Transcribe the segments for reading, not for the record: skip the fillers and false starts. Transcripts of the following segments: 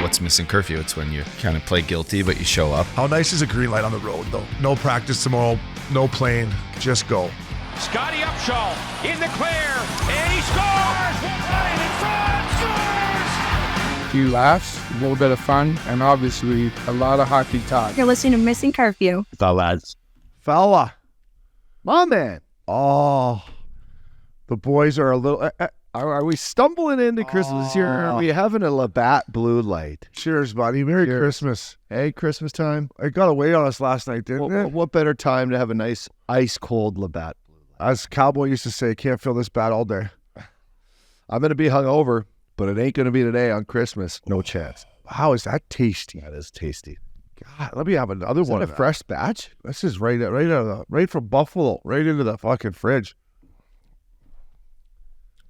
what's Missin Curfew? It's when you kind of play guilty, but you show up. How nice is a green light on the road, though? No practice tomorrow, no plane, just go. Scotty Upshaw in the clear, and he scores! Right in front, scores! A few laughs, a little bit of fun, and obviously a lot of hockey talk. You're listening to Missin Curfew. The lads. Fella. My man. Oh, the boys are a little... Are we stumbling into Christmas here? Are we having a Labatt blue light? Cheers, buddy. Merry Christmas. Hey, Christmas time. It got away on us last night, didn't it? What better time to have a nice ice-cold Labatt blue light? As Cowboy used to say, can't feel this bad all day. I'm going to be hungover, but it ain't going to be today on Christmas. No chance. How is that tasty? That is tasty. God, let me have another one. Is that a fresh batch? This is right from Buffalo, right into the fucking fridge.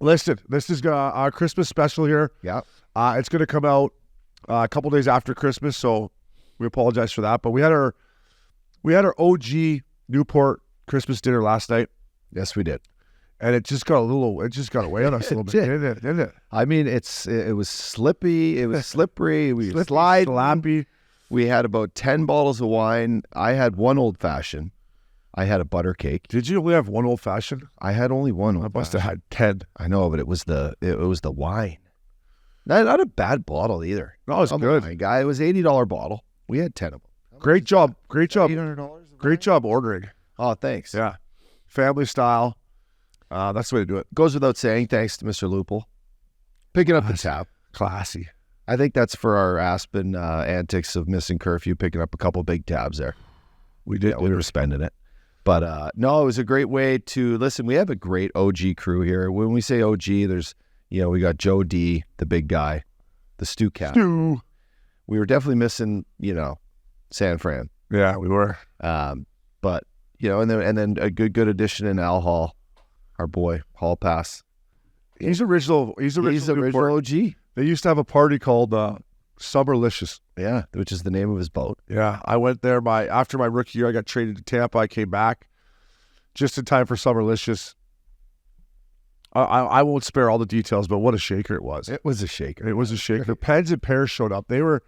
Listen, this is our Christmas special here. Yeah. It's going to come out a couple days after Christmas, so we apologize for that. But we had our OG Newport Christmas dinner last night. Yes, we did. And it just got away on us a little bit, didn't it? I mean, it was slippy, it was slippery, we were sliding. Slappy. We had about 10 bottles of wine. I had one old-fashioned. I had a butter cake. Did you only have one old-fashioned? I had only one. I must have had 10. I know, but it was the wine. Not a bad bottle either. No, it was good. My guy, it was $80 bottle. We had 10 of them. Great job. $800. Great job ordering. Oh, thanks. Yeah. Family style. That's the way to do it. Goes without saying, thanks to Mr. Lupel. Picking up the tab. Classy. I think that's for our Aspen antics of Missin Curfew, picking up a couple big tabs there. We did. We were spending it. But no, it was a great way to listen. We have a great OG crew here. When we say OG, there's, we got Joe D, the big guy, the Stu Cat. Stu. We were definitely missing, San Fran. Yeah, we were. But and then a good addition in Al Hall, our boy Hall Pass. He's original. He's original OG. They used to have a party called Summerlicious. Yeah, which is the name of his boat. Yeah, I went there after my rookie year. I got traded to Tampa. I came back just in time for Summerlicious. I won't spare all the details, but what a shaker it was. It was a shaker. It was a shaker. Pens and Pears showed up. They were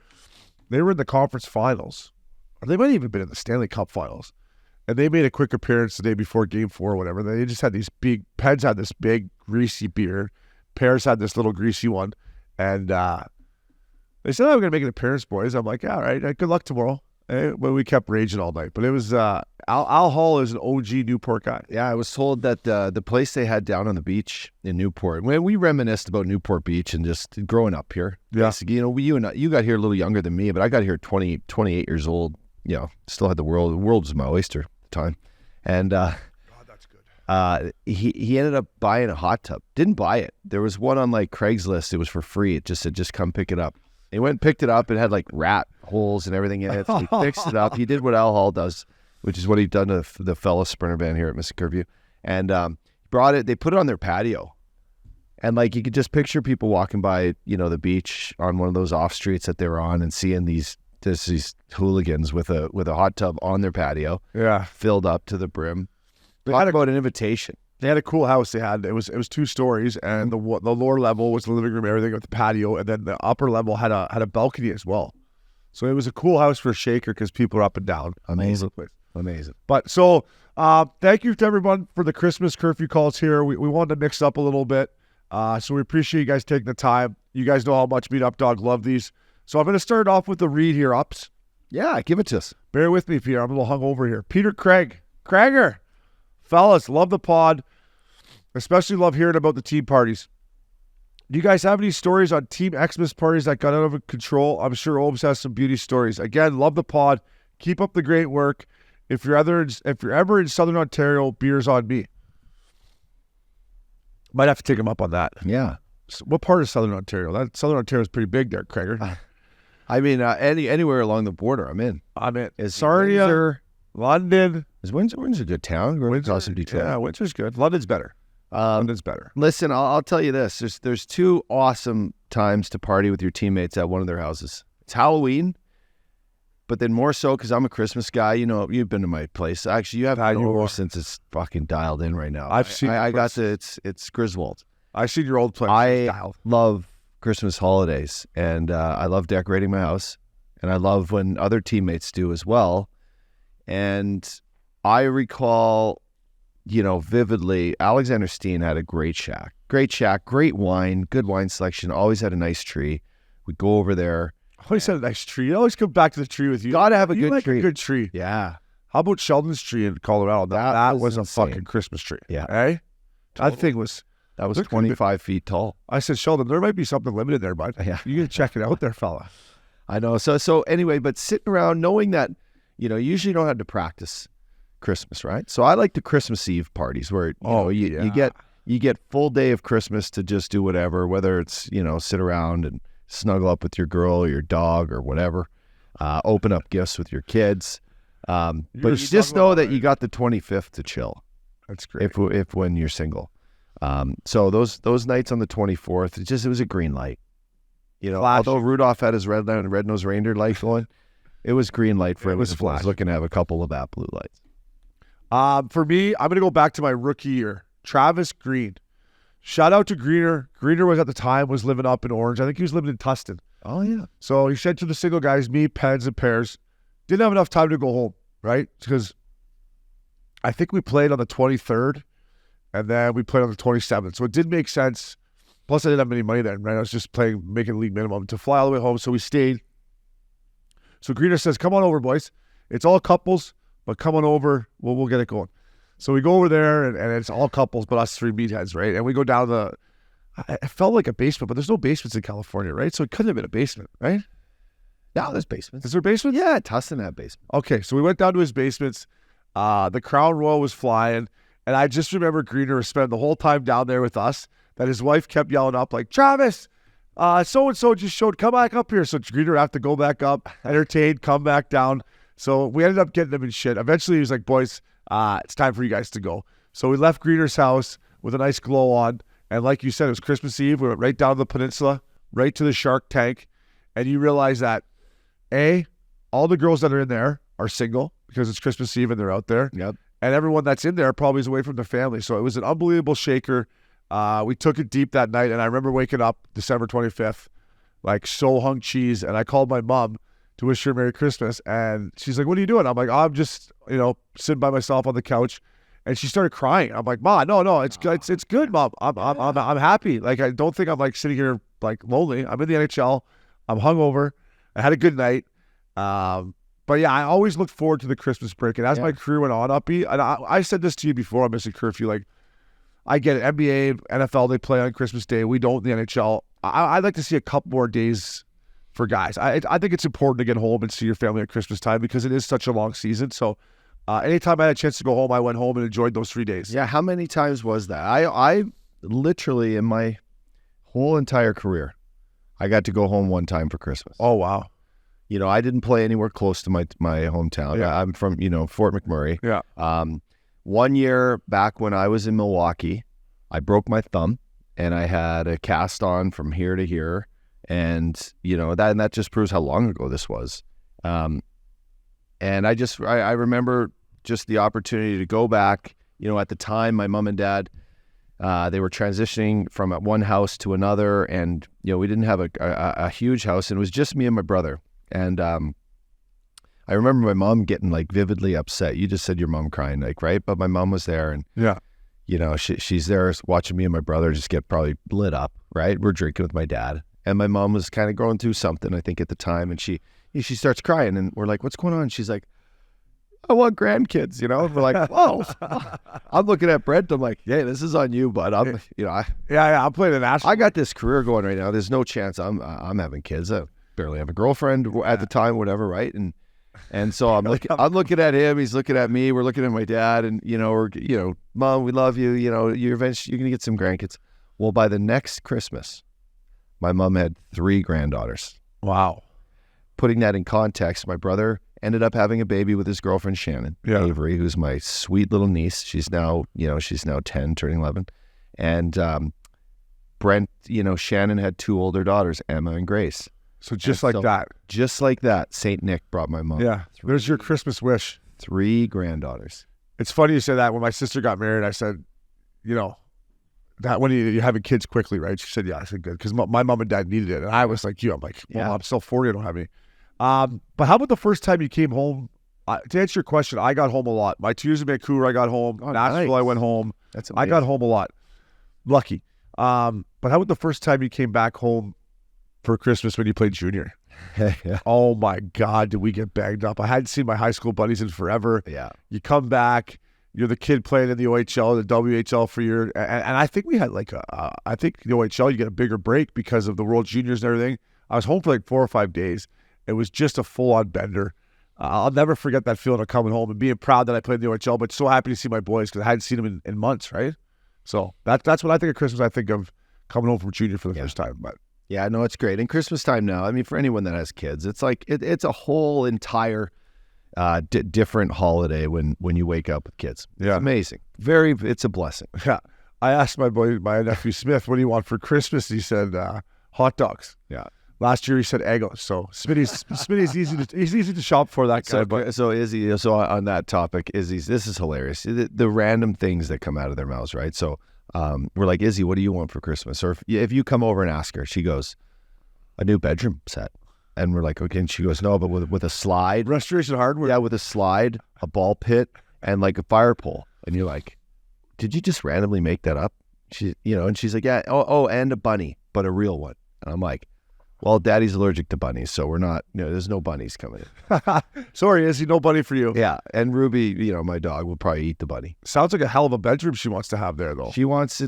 in the conference finals. Or they might have even been in the Stanley Cup finals. And they made a quick appearance the day before Game 4 or whatever. They just had these big, Pens had this big, greasy beard. Pears had this little greasy one. And they said, we're going to make an appearance, boys. I'm like, all right, good luck tomorrow. But we kept raging all night. But it was, Al Hall is an OG Newport guy. Yeah, I was told that the place they had down on the beach in Newport, when we reminisced about Newport Beach and just growing up here. Yeah. Basically, you got here a little younger than me, but I got here 28 years old. Still had the world. The world was my oyster at the time. And God, that's good. He ended up buying a hot tub. Didn't buy it. There was one on like Craigslist. It was for free. It just said, just come pick it up. He went and picked it up. It had like rat holes and everything in it. So he fixed it up. He did what Al Hall does, which is what he'd done to the fellow sprinter band here at Missin Curfew. And brought it. They put it on their patio. And like you could just picture people walking by, the beach on one of those off streets that they were on and seeing these hooligans with a hot tub on their patio. Yeah. Filled up to the brim. Talk about an invitation. They had a cool house. It was 2 stories, and the lower level was the living room, everything with the patio, and then the upper level had a balcony as well. So it was a cool house for a shaker because people are up and down. Amazing. Amazing. But so thank you to everyone for the Christmas curfew calls here. We wanted to mix up a little bit, so we appreciate you guys taking the time. You guys know how much Meat Up Dog love these. So I'm going to start off with the read here, Ups. Yeah, give it to us. Bear with me, Peter. I'm a little hungover here. Peter Krager. Fellas, love the pod. Especially love hearing about the team parties. Do you guys have any stories on Team Xmas parties that got out of control? I'm sure Obes has some beauty stories. Again, love the pod. Keep up the great work. If you're ever in Southern Ontario, beer's on me. Might have to take him up on that. Yeah. So what part of Southern Ontario? Southern Ontario is pretty big there, Krager. I mean, anywhere along the border, I'm in. Is Sarnia, Windsor, London. Is Windsor's a good town? Windsor's Detroit. Yeah, Windsor's good. London's better. London's better. Listen, I'll tell you this. There's 2 awesome times to party with your teammates at one of their houses. It's Halloween, but then more so because I'm a Christmas guy. You've been to my place. Actually, you have since it's fucking dialed in right now. I've seen. I got it's Griswold. I've seen your old place. I love Christmas holidays, and I love decorating my house, and I love when other teammates do as well. And I recall, vividly, Alexander Steen had a great shack, great wine, good wine selection, always had a nice tree. We'd go over there. Always had a nice tree. I always come back to the tree with you. Gotta have a You good like tree. a good tree. Yeah. How about Sheldon's tree in Colorado? That was a insane. fucking Christmas tree. Yeah. Eh? That thing was... That was There could be- 25 feet tall. I said, Sheldon, there might be something limited there, bud. Yeah. You gotta check it out there, fella. I know. So anyway, but sitting around knowing that, you usually don't have to practice Christmas, right? So I like the Christmas Eve parties where you get full day of Christmas to just do whatever, whether it's, sit around and snuggle up with your girl or your dog or whatever, open up gifts with your kids. But you just know that you got the 25th to chill. That's great. If when you're single. So those nights on the 24th, it was a green light. Although Rudolph had his red-nosed reindeer light going, it was green light for him. It was I was flash. looking to have a couple of that blue lights. For me, I'm going to go back to my rookie year. Travis Green. Shout out to Greener. Greener was at the time living up in Orange. I think he was living in Tustin. Oh, yeah. So he said to the single guys, me, Pens, and Pairs, didn't have enough time to go home, right? Because I think we played on the 23rd, and then we played on the 27th. So it did make sense. Plus, I didn't have any money then, right? I was just making league minimum to fly all the way home. So we stayed. So Greener says, come on over, boys. It's all couples, but come on over. We'll get it going. So we go over there, and it's all couples, but us three meatheads, right? And we go down it felt like a basement, but there's no basements in California, right? So it couldn't have been a basement, right? No, there's basements. Is there a basement? Yeah, Tustin had basement. Okay, so we went down to his basements. The Crown Royal was flying, and I just remember Greener spent the whole time down there with us, that his wife kept yelling up like, Travis, so-and-so just showed, come back up here. So Greener have to go back up, entertain, come back down. So we ended up getting him in shit. Eventually he was like, boys, it's time for you guys to go. So we left Greener's house with a nice glow on. And like you said, it was Christmas Eve. We went right down to the peninsula, right to the Shark Tank. And you realize that, all the girls that are in there are single because it's Christmas Eve and they're out there. Yep. And everyone that's in there probably is away from their family. So it was an unbelievable shaker. We took it deep that night. And I remember waking up December 25th, like so hung cheese. And I called my mom to wish her Merry Christmas. And she's like, what are you doing? I'm like, I'm just, sitting by myself on the couch. And she started crying. I'm like, Ma, no, it's good. It's good, Mom. I'm happy. Like, I don't think I'm like sitting here like lonely. I'm in the NHL. I'm hungover. I had a good night. But yeah, I always looked forward to the Christmas break. And as my career went on, and I said this to you before on Missin Curfew, like, I get it. NBA, NFL, they play on Christmas Day. We don't in the NHL. I'd like to see a couple more days for guys. I think it's important to get home and see your family at Christmas time because it is such a long season. So anytime I had a chance to go home, I went home and enjoyed those 3 days. Yeah, how many times was that? I literally, in my whole entire career, I got to go home one time for Christmas. Oh, wow. I didn't play anywhere close to my hometown. Yeah. I'm from, Fort McMurray. Yeah. 1 year back when I was in Milwaukee, I broke my thumb and I had a cast on from here to here. And, that just proves how long ago this was. And I remember just the opportunity to go back. At the time, my mom and dad, they were transitioning from one house to another. And, we didn't have a huge house, and it was just me and my brother. And I remember my mom getting like vividly upset. You just said your mom crying, like, right? But my mom was there, and Yeah. she's there watching me and my brother just get probably lit up, right? We're drinking with my dad, and my mom was kind of going through something, I think, at the time, and she starts crying, and we're like, "What's going on?" She's like, "I want grandkids," And we're like, "Whoa!" I'm looking at Brent. I'm like, "Hey, this is on you, bud." I'm I'm playing the national. I got this career going right now. There's no chance I'm having kids. I barely have a girlfriend at the time, whatever, right? And so I'm looking at him. He's looking at me. We're looking at my dad, and we're Mom, we love you. You're gonna get some grandkids. Well, by the next Christmas, my mom had 3 granddaughters. Wow. Putting that in context, my brother ended up having a baby with his girlfriend Shannon, Avery, who's my sweet little niece. She's now 10, turning 11, and Brent, Shannon had 2 older daughters, Emma and Grace. So just like that, Saint Nick brought my mom. Yeah. There's your Christmas wish. 3 granddaughters. It's funny you say that. When my sister got married, I said, that when you're having kids quickly, right? She said, yeah. I said, good. Because my mom and dad needed it. And I was like, I'm like, well, I'm still 40. I don't have any. But how about the first time you came home? To answer your question, I got home a lot. My 2 years in Vancouver, I got home. Nashville, nice. I went home. That's amazing. I got home a lot. Lucky. But how about the first time you came back home for Christmas when you played junior? Yeah. Oh my God, did we get banged up? I hadn't seen my high school buddies in forever. Yeah. You come back, you're the kid playing in the OHL, the WHL for your, and I think we had I think the OHL, you get a bigger break because of the World Juniors and everything. I was home for like 4 or 5 days. It was just a full-on bender. I'll never forget that feeling of coming home and being proud that I played in the OHL, but so happy to see my boys because I hadn't seen them in months, right? So that's what I think of Christmas. I think of coming home from junior for the first time. But yeah, no, it's great. And Christmas time now, I mean, for anyone that has kids, it's like it's a whole entire different holiday when you wake up with kids. It's amazing. It's a blessing. Yeah. I asked my nephew Smith, what do you want for Christmas? He said, hot dogs. Yeah. Last year he said Eggos. So Smitty's easy to shop for that guy. So Izzy, so on that topic, Izzy's, this is hilarious. The random things that come out of their mouths, right? So we're like, Izzy, what do you want for Christmas? Or if you come over and ask her, she goes, a new bedroom set. And we're like, okay. And she goes, no, but with a slide. Restoration Hardware. Yeah, with a slide, a ball pit, and like a fire pole. And you're like, did you just randomly make that up? And she's like, yeah, and a bunny, but a real one. And I'm like, well, Daddy's allergic to bunnies, so we're not, there's no bunnies coming in. Sorry, Izzy, no bunny for you. Yeah, and Ruby, my dog, will probably eat the bunny. Sounds like a hell of a bedroom she wants to have there, though. She wants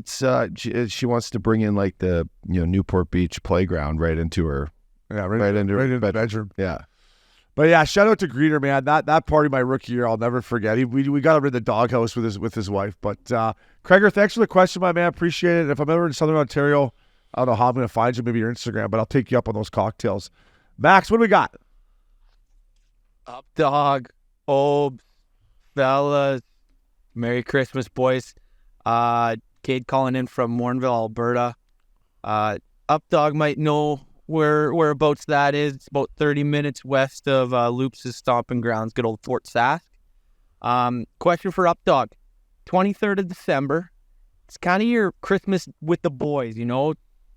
she wants to bring in like the Newport Beach playground right into her. Yeah, right into the bedroom. Yeah. But yeah, shout out to Greener, man. That party my rookie year, I'll never forget. We got over in the doghouse with his wife. But Craiger, thanks for the question, my man. Appreciate it. If I'm ever in Southern Ontario, I don't know how I'm going to find you, maybe your Instagram, but I'll take you up on those cocktails. Max, what do we got? Up dog, Obes, fellas, Merry Christmas, boys. Kate calling in from Morinville, Alberta. Up dog might know whereabouts that is. It's about 30 minutes west of Loops' stomping grounds, good old Fort Sask. Question for Up dog. 23rd of December. It's kind of your Christmas with the boys,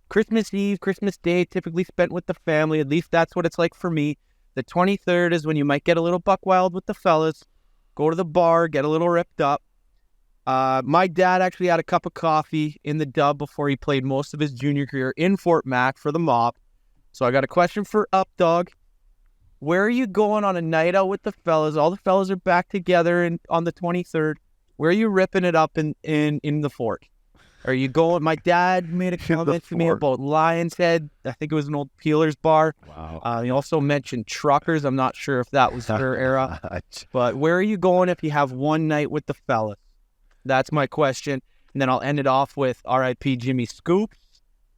Christmas Eve, Christmas Day, typically spent with the family. At least that's what it's like for me. The 23rd is when you might get a little buck wild with the fellas, go to the bar, get a little ripped up. My dad actually had a cup of coffee in the Dub before he played most of his junior career in Fort Mac for the Mob. So I got a question for Up Dog. Where are you going on a night out with the fellas? All the fellas are back together on the 23rd. Where are you ripping it up in the fort? Are you going? My dad made a comment to me about Lion's Head. I think it was an old Peeler's bar. Wow. He also mentioned Truckers. I'm not sure if that was her era. But where are you going if you have one night with the fellas? That's my question. And then I'll end it off with R.I.P. Jimmy Scoops.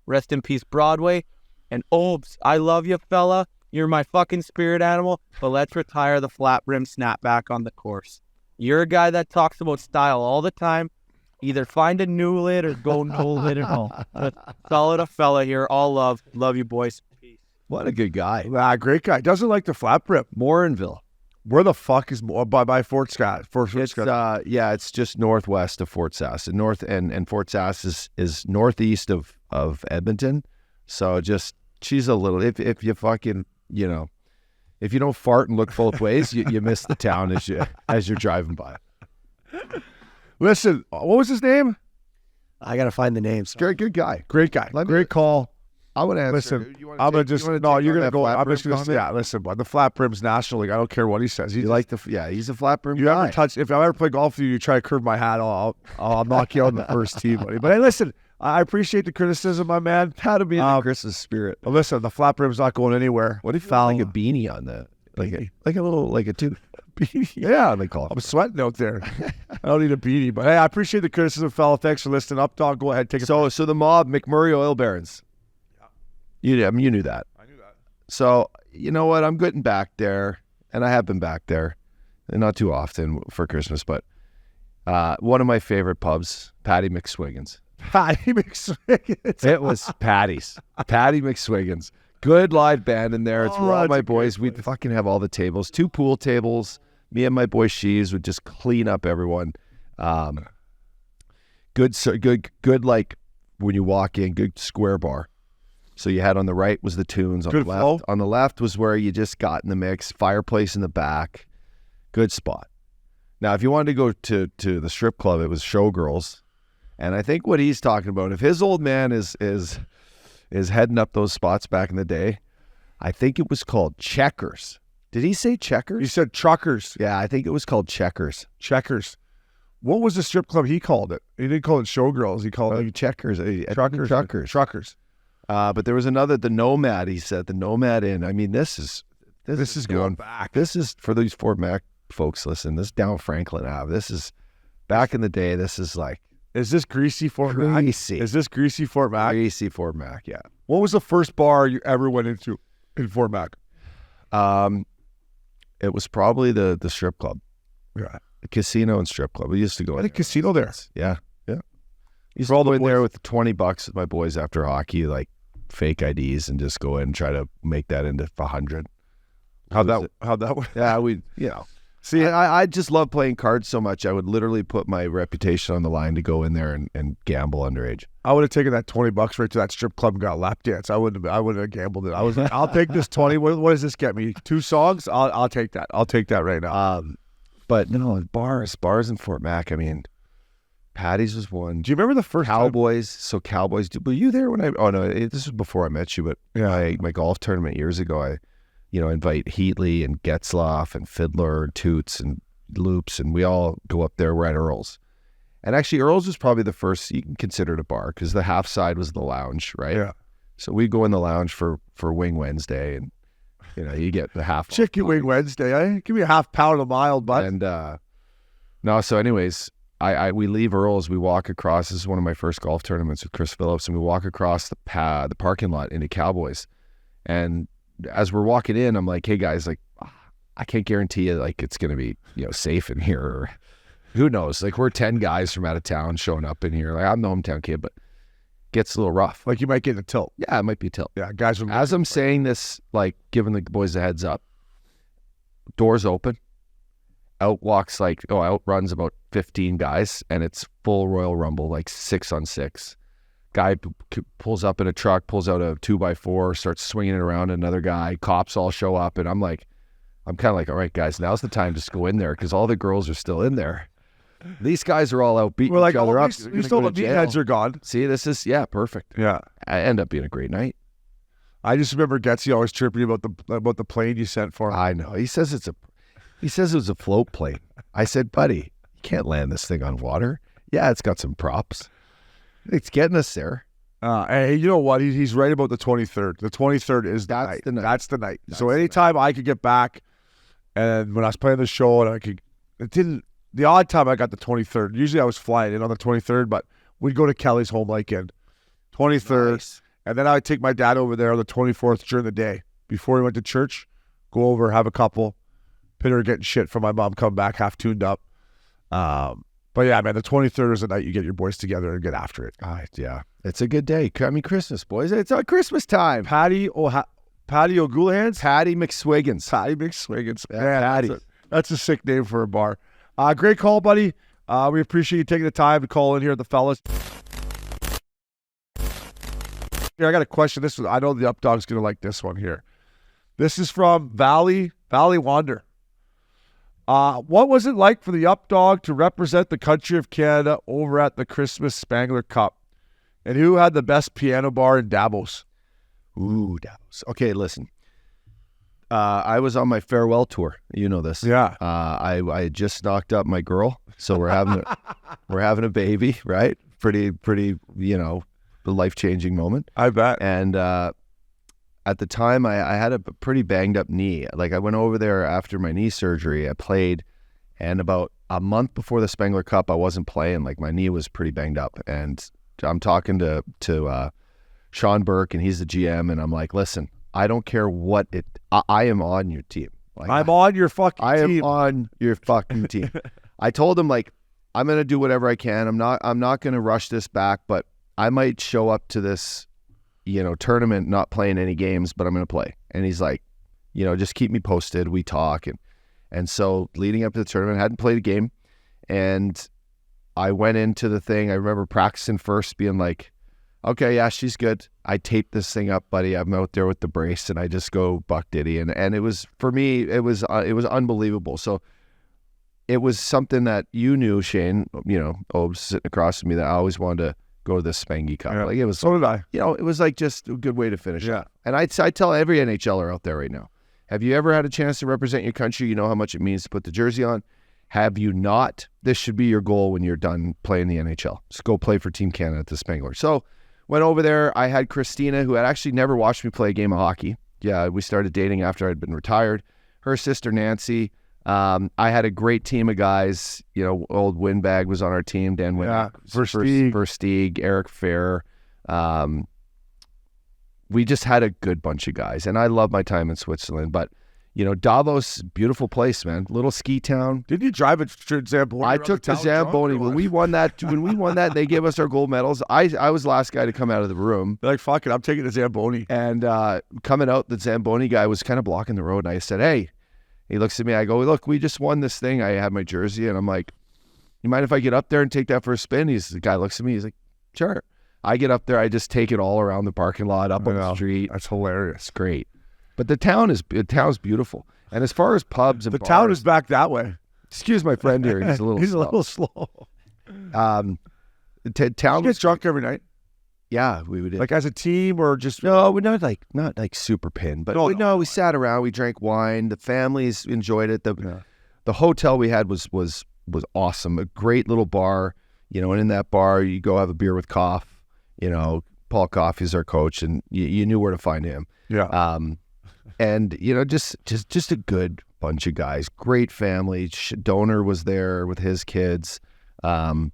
Rest in peace, Broadway. And Obes, I love you, fella. You're my fucking spirit animal. But let's retire the flat brim snapback on the course. You're a guy that talks about style all the time. Either find a new lid or go no lid at all. Solid a fella here. All love. Love you, boys. Peace. What a good guy. Great guy. Doesn't like the flat brim. Morinville. Where the fuck is by Fort Scott? It's just northwest of Fort Sask. And Fort Sask is northeast of Edmonton. So she's a little, if you fucking, if you don't fart and look both ways, you miss the town as you're driving by. Listen, what was his name? I got to find the names. Good guy. Great guy. Great call. I would answer. Listen, you're going to go. I'm just going to say, listen, but the flat brim's National League. I don't care what he says. He's a flat brim guy. If I ever play golf with you, you try to curve my hat, I'll knock you out in the first tee, buddy. But hey, listen, I appreciate the criticism, my man. How to be in the Christmas spirit. Well, listen, the flat brim's not going anywhere. What if you found like a beanie on that? Like a little, like a tooth. Beanie. Yeah, they call it. I'm sweating out there. I don't need a beanie, but hey, I appreciate the criticism, fella. Thanks for listening. Up dog, go ahead, take it. So the Mob, McMurray Oil Barons. Yeah, you knew that. I knew that. So you know what? I'm getting back there, and I have been back there, and not too often for Christmas, but one of my favorite pubs, Patty McSwiggins. Patty McSwiggins. It was Patty's. Patty McSwiggins. Good live band in there. It's where all my boys, we'd fucking have all the tables. 2 pool tables. Me and my boy Sheaves would just clean up everyone. Good like when you walk in, good square bar. So you had on the right was the tunes. On Good the left, flow. on the left was where you just got in the mix. Fireplace in the back, good spot. Now, if you wanted to go to the strip club, it was Showgirls, and I think what he's talking about, if his old man is heading up those spots back in the day, I think it was called Checkers. Did he say Checkers? He said truckers. Yeah, I think it was called Checkers. Checkers. What was the strip club he called it? He didn't call it Showgirls. He called it Checkers. Truckers. Truckers. Truckers. But there was another, the Nomad. He said the Nomad Inn. I mean, this is going back. This is for these Fort Mac folks. Listen, this down Franklin Ave. This is back in the day. This is like Is this greasy Fort Mac? greasy. Is this greasy Fort Mac? Greasy Fort Mac. Yeah. What was the first bar you ever went into in Fort Mac? It was probably the strip club, Yeah. the casino and strip club. We used to go. I in think there. casino there. Yeah. Used For all to go the in there boys. with $20 with my boys after hockey, like fake IDs, and just go in and try to make that into 100. How'd that work? Yeah, See, I just love playing cards so much. I would literally put my reputation on the line to go in there and gamble underage. I would have taken that $20 right to that strip club and got a lap dance. I wouldn't have gambled it. I was like, I'll take this 20. What does this get me? 2 songs? I'll take that. I'll take that right now. But no, bars in Fort Mac. I mean, Patty's was one. Do you remember the first time? Cowboys. So Cowboys. Were you there when I? Oh no, this was before I met you. But my golf tournament years ago, I invite Heatley and Getzloff and Fiddler and Toots and Loops, and we all go up there. We're at Earl's. And actually, Earl's was probably the first you can consider it a bar because the half side was the lounge, right? Yeah. So we'd go in the lounge for Wing Wednesday, and you get the half Chicken Wing Wednesday. Eh? Give me a half pound of mild, bud. And no, so anyways, we leave Earl's. We walk across. This is one of my first golf tournaments with Chris Phillips, and we walk across the parking lot into Cowboys. And as we're walking in, I'm like, "Hey guys, like, I can't guarantee you like it's gonna be safe in here. Or who knows? Like we're 10 guys from out of town showing up in here. Like I'm the hometown kid, but gets a little rough. Like you might get in a tilt. Yeah, it might be a tilt. Yeah, guys. From As I'm saying this, like giving the boys a heads up, doors open. Outruns about 15 guys, and it's full Royal Rumble, like 6-on-6. Guy pulls up in a truck, pulls out a 2x4, starts swinging it around another guy. Cops all show up, and I'm kind of like, all right, guys, now's the time to just go in there because all the girls are still in there. These guys are all out beating each other up. We still the meatheads are gone. See, this is perfect. Yeah. I end up being a great night. I just remember Getsy always chirping about the plane you sent for him. I know. He says it was a float plane. I said, buddy, you can't land this thing on water. Yeah, it's got some props. It's getting us there. Hey, you know what? He's right about the 23rd. The 23rd is the night. That's the night. So anytime I could get back, and when I was playing the show, and the odd time I got the 23rd. Usually I was flying in on the 23rd, but we'd go to Kelly's home weekend. 23rd. Nice. And then I would take my dad over there on the 24th during the day. Before he went to church, go over, have a couple. Pitter getting shit from my mom coming back half tuned up. But yeah, man, the 23rd is the night you get your boys together and get after it. Yeah. It's a good day. I mean, Christmas, boys. It's on Christmas time. Patty O'Goulihan's? Patty McSwiggins. Patty McSwiggins. Yeah, Patty. That's a sick name for a bar. Great call, buddy. We appreciate you taking the time to call in here, the fellas. Here, I got a question. I know the Updog's going to like this one here. This is from Valley Wander. What was it like for the Updog to represent the country of Canada over at the Christmas Spengler Cup? And who had the best piano bar in Davos? Ooh, Davos. Okay, listen. I was on my farewell tour. You know this. Yeah. I just knocked up my girl, so we're having a baby, right? Pretty, the life-changing moment. I bet. And at the time, I had a pretty banged up knee. Like I went over there after my knee surgery. I played, and about a month before the Spengler Cup, I wasn't playing. Like my knee was pretty banged up, and I'm talking to Sean Burke, and he's the GM, and I'm like, listen, I don't care what it. I am on your team. Like, I'm on your fucking team. I am on your fucking team. I told him like I'm gonna do whatever I can. I'm not gonna rush this back, but I might show up to this, tournament not playing any games, but I'm gonna play. And he's like, just keep me posted. We talk, and so leading up to the tournament, I hadn't played a game, and I went into the thing. I remember practicing first, being like, okay, yeah, she's good. I tape this thing up, buddy. I'm out there with the brace, and I just go buck diddy, and it was, for me, it was unbelievable. So it was something that you knew, Shane, sitting across from me, that I always wanted to go to the Spengy Cup. Yeah. Like, it was, So did I. it was like just a good way to finish. Yeah. It. And I tell every NHLer out there right now, have you ever had a chance to represent your country? You know how much it means to put the jersey on. Have you not? This should be your goal when you're done playing the NHL. Just go play for Team Canada at the Spengler. So went over there. I had Christina, who had actually never watched me play a game of hockey. Yeah, we started dating after I'd been retired. Her sister, Nancy. I had a great team of guys. Old Windbag was on our team. Dan Windbag. Versteeg, Eric Fair. We just had a good bunch of guys. And I love my time in Switzerland. But, Davos, beautiful place, man. Little ski town. Didn't you drive it to Zamboni? I took the Zamboni. When we won that, they gave us our gold medals. I was the last guy to come out of the room. They're like, fuck it, I'm taking the Zamboni. And coming out, the Zamboni guy was kind of blocking the road. And I said, hey, he looks at me. I go, look, we just won this thing. I have my jersey. And I'm like, you mind if I get up there and take that for a spin? The guy looks at me. He's like, sure. I get up there. I just take it all around the parking lot, up on the street. That's hilarious. It's great. But the town's beautiful. And as far as pubs and the bars, town is back that way. Excuse my friend here. He's a little slow. town You get drunk every night? Yeah, we would. Like as a team or just... No, we're not like super pinned. But we sat around. We drank wine. The families enjoyed it. The hotel we had was awesome. A great little bar. And in that bar, you go have a beer with Koff. Paul Koff is our coach, and you knew where to find him. Yeah. And just a good bunch of guys, great family. Donor was there with his kids, first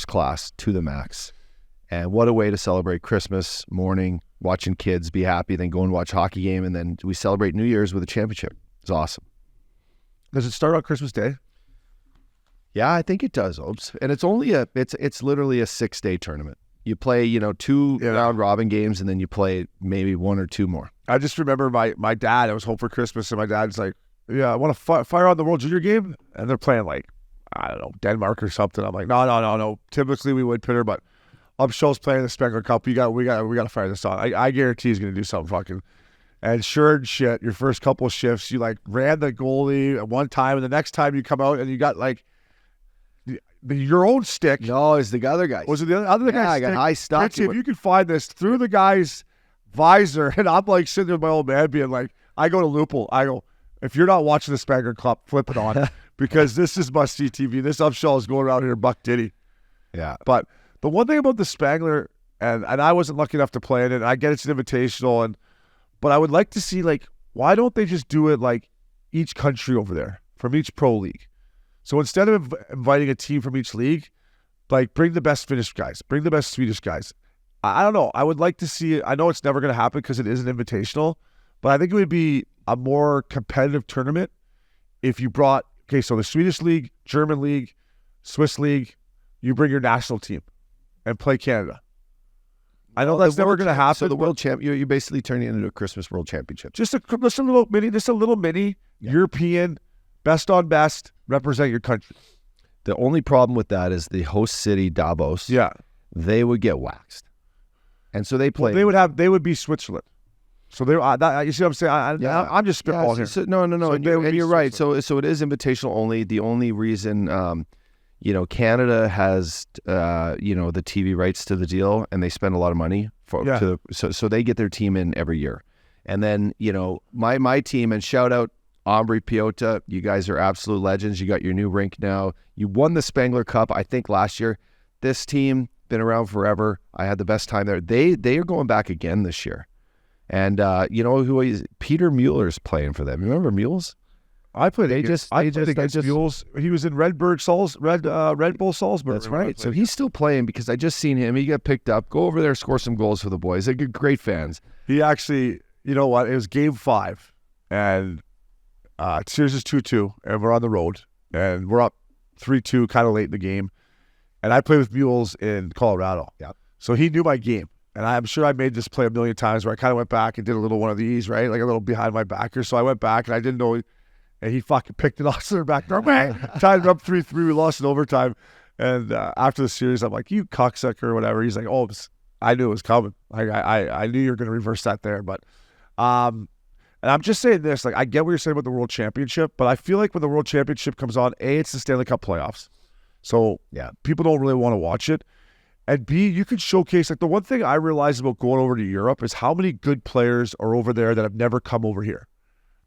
class to the max. And what a way to celebrate Christmas morning, watching kids be happy, then go and watch a hockey game, and then we celebrate New Year's with a championship. It's awesome. Does it start on Christmas Day? Yeah, I think it does, Obes. And it's only it's literally a 6-day tournament. You play, 2 round robin games, and then you play maybe 1 or 2 more. I just remember my dad, I was home for Christmas, and my dad's like, yeah, I want to fire on the World Junior game. And they're playing like, I don't know, Denmark or something. I'm like, no. Typically we would Pitter, but Upshaw's playing the Spengler Cup. We got to fire this on. I guarantee he's going to do something fucking. And sure as shit, your first couple of shifts, you like ran the goalie at one time, and the next time you come out and you got like your own stick. No, it's the other guy. Was it the other guy? I got high stock. Let's see if you can find this through the guy's visor. And I'm like sitting there with my old man being like, I go to Loophole. I go, if you're not watching the Spengler Cup, flip it on because this is must-see TV. This Upshaw is going around here buck diddy. Yeah. But the one thing about the Spengler, and I wasn't lucky enough to play in it, I get it's an invitational, but I would like to see, like, why don't they just do it like each country over there from each pro league? So instead of inviting a team from each league, like bring the best Finnish guys, bring the best Swedish guys. I don't know. I would like to see it. I know it's never going to happen because it is an invitational, but I think it would be a more competitive tournament if you brought, so the Swedish league, German league, Swiss league, you bring your national team and play Canada. I know that's never going to happen. So the world champ, you're basically turning it into a Christmas World Championship. Just a little mini European, best on best, represent your country. The only problem with that is the host city, Davos. Yeah, they would get waxed, and so they play. Well, they would be Switzerland. So they, you see what I'm saying? I'm just spitballing here. So, no. So and you're right. So it is invitational only. The only reason, Canada has, the TV rights to the deal, and they spend a lot of money so they get their team in every year, and then my team, and shout out Ombre Piota, you guys are absolute legends. You got your new rink now. You won the Spengler Cup, I think, last year. This team been around forever. I had the best time there. They are going back again this year. And who is Peter Mueller's playing for them. Remember Mules? I played against Mules. He was in Red Bull Salzburg. That's right. So he's still playing because I just seen him. He got picked up. Go over there, score some goals for the boys. They're great fans. He actually, you know what? It was game 5, and series is 2-2, and we're on the road, and we're up 3-2 kind of late in the game. And I played with Mules in Colorado. Yeah. So he knew my game. And I'm sure I made this play a million times where I kind of went back and did a little one of these, right? Like a little behind my backer. So I went back and I didn't know, and he fucking picked it off to their back door. Tied it up 3-3. We lost in overtime. And after the series, I'm like, you cocksucker or whatever. He's like, oh, I knew it was coming. I knew you were going to reverse that there. But, and I'm just saying this, like, I get what you're saying about the World Championship, but I feel like when the World Championship comes on, A, it's the Stanley Cup playoffs. So, yeah, people don't really want to watch it. And B, you can showcase, like, the one thing I realized about going over to Europe is how many good players are over there that have never come over here,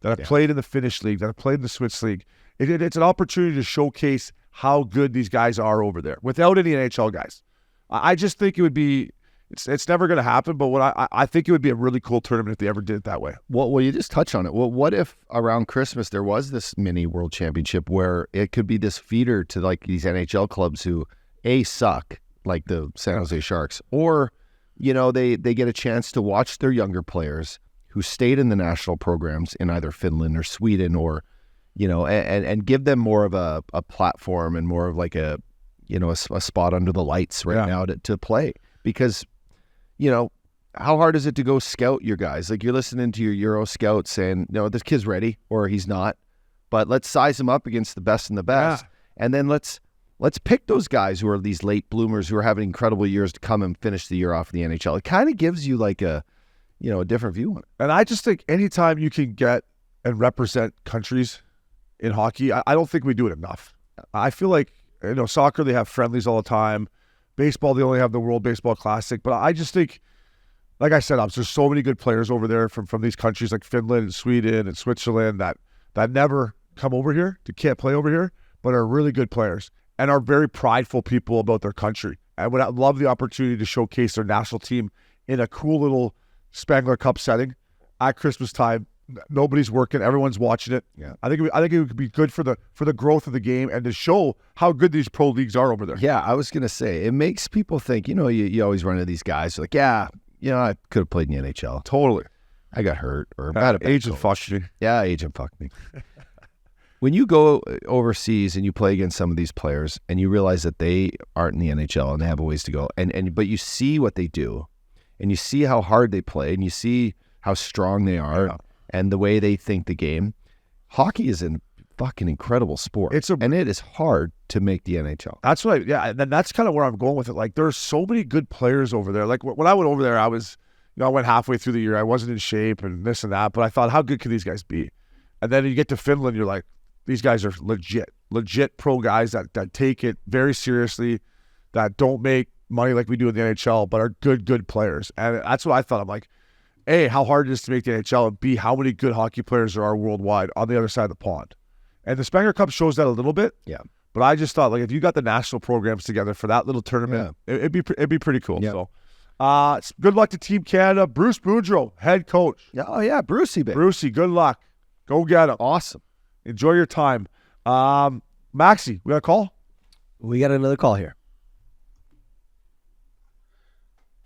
that have played in the Finnish league, that have played in the Swiss league. It's an opportunity to showcase how good these guys are over there without any NHL guys. I just think it would be, it's never going to happen, but I think it would be a really cool tournament if they ever did it that way. Well, you just touch on it. Well, what if around Christmas there was this mini World Championship where it could be this feeder to like these NHL clubs who A, suck, like the San Jose Sharks, or, they get a chance to watch their younger players who stayed in the national programs in either Finland or Sweden or, and give them more of a platform and more of like a spot under the lights now to play. Because, how hard is it to go scout your guys? Like, you're listening to your Euro scout saying, no, this kid's ready or he's not, but let's size him up against the best and the best. Yeah. And then let's pick those guys who are these late bloomers who are having incredible years to come and finish the year off in the NHL. It kind of gives you like a different view on it. And I just think anytime you can get and represent countries in hockey, I don't think we do it enough. I feel like, soccer, they have friendlies all the time. Baseball, they only have the World Baseball Classic. But I just think, like I said, there's so many good players over there from these countries like Finland and Sweden and Switzerland that never come over here, can't play over here, but are really good players and are very prideful people about their country. I would love the opportunity to showcase their national team in a cool little Spengler Cup setting at Christmas time. Nobody's working, everyone's watching it. Yeah, I think it would be good for the growth of the game and to show how good these pro leagues are over there. Yeah, I was gonna say it makes people think. You always run into these guys like, I could have played in the NHL. Totally, I got hurt or had a agent fucked me. Yeah, agent fucked me. When you go overseas and you play against some of these players and you realize that they aren't in the NHL and they have a ways to go, but you see what they do, and you see how hard they play, and you see how strong they are. Yeah. And the way they think the game, hockey is a fucking incredible sport. And it is hard to make the NHL. That's what and that's kind of where I'm going with it. Like, there's so many good players over there. Like, when I went over there, I was, I went halfway through the year. I wasn't in shape and this and that, but I thought, how good can these guys be? And then you get to Finland, you're like, these guys are legit pro guys that take it very seriously, that don't make money like we do in the NHL, but are good players. And that's what I thought. I'm like, A, how hard it is to make the NHL, and B, how many good hockey players there are worldwide on the other side of the pond. And the Spengler Cup shows that a little bit. Yeah. But I just thought, like, if you got the national programs together for that little tournament, it'd be pretty cool. Yeah. So, good luck to Team Canada. Bruce Boudreau, head coach. Oh, yeah, Brucey, baby. Brucey, good luck. Go get him. Awesome. Enjoy your time. Maxie, we got a call? We got another call here.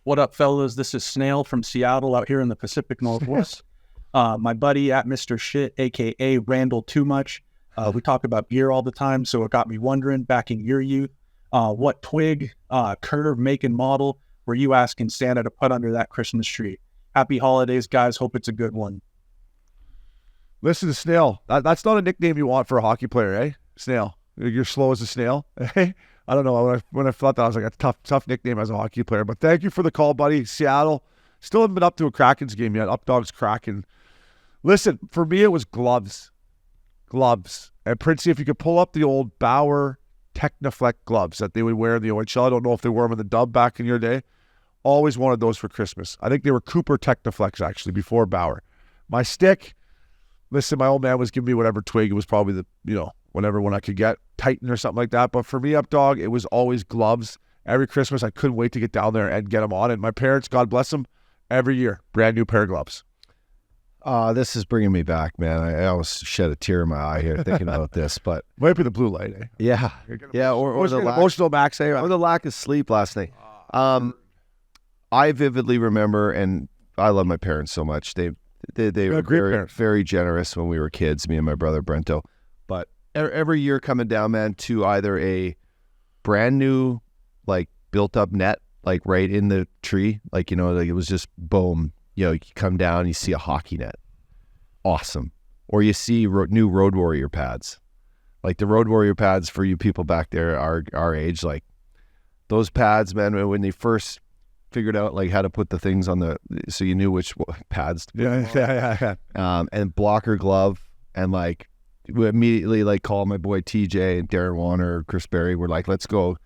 What up, fellas? This is Snail from Seattle out here in the Pacific Northwest. My buddy at Mr. Shit, a.k.a. Randall Too Much. We talk about gear all the time, so it got me wondering, back in your youth, what twig, curve, make, and model were you asking Santa to put under that Christmas tree? Happy holidays, guys. Hope it's a good one. Listen to Snail. That's not a nickname you want for a hockey player, eh? Snail. You're slow as a snail. I don't know. When I thought that, I was like, a tough nickname as a hockey player. But thank you for the call, buddy. Seattle. Still haven't been up to a Krakens game yet. Updog's Kraken. Listen, for me, it was gloves. Gloves. And Princey, if you could pull up the old Bauer Technoflex gloves that they would wear in the OHL. I don't know if they wore them in the dub back in your day. Always wanted those for Christmas. I think they were Cooper Technoflex, actually, before Bauer. My stick, listen, my old man was giving me whatever twig. It was probably the, whatever one I could get, Titan or something like that. But for me, Updog, it was always gloves. Every Christmas, I couldn't wait to get down there and get them on. And my parents, God bless them, every year, brand new pair of gloves. This is bringing me back, man. I almost shed a tear in my eye here thinking about this, but might be the blue light, eh? Yeah, or the emotional max, eh? Or the lack of sleep last night. I vividly remember, and I love my parents so much. They were very, very generous when we were kids, me and my brother Brento. But every year coming down, man, to either a brand new, like, built up net, like right in the tree, like, like it was just boom. You come down, you see a hockey net. Awesome. Or you see new Road Warrior pads. Like the Road Warrior pads for you people back there our age, like those pads, man, when they first figured out like how to put the things on so you knew which pads to put Yeah. and blocker glove, and like we immediately like call my boy TJ and Darren Warner, Chris Berry. We're like, let's go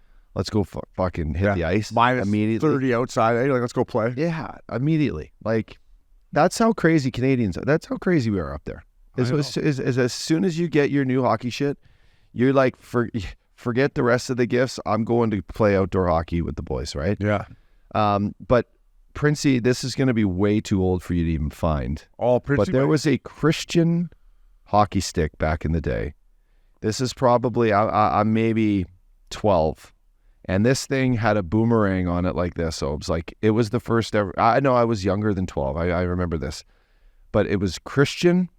fucking hit the ice. Minus immediately. 30 outside. Hey, like, let's go play. Yeah, immediately. Like that's how crazy Canadians are. That's how crazy we are up there. Is as soon as you get your new hockey shit, you're like, forget the rest of the gifts. I'm going to play outdoor hockey with the boys, right? Yeah. But Princey, this is going to be way too old for you to even find. Oh, Princey. But there was a Christian hockey stick back in the day. This is probably, I'm maybe 12. And this thing had a boomerang on it like this. So it was like, it was the first ever. I know I was younger than 12. I remember this. But it was Christian,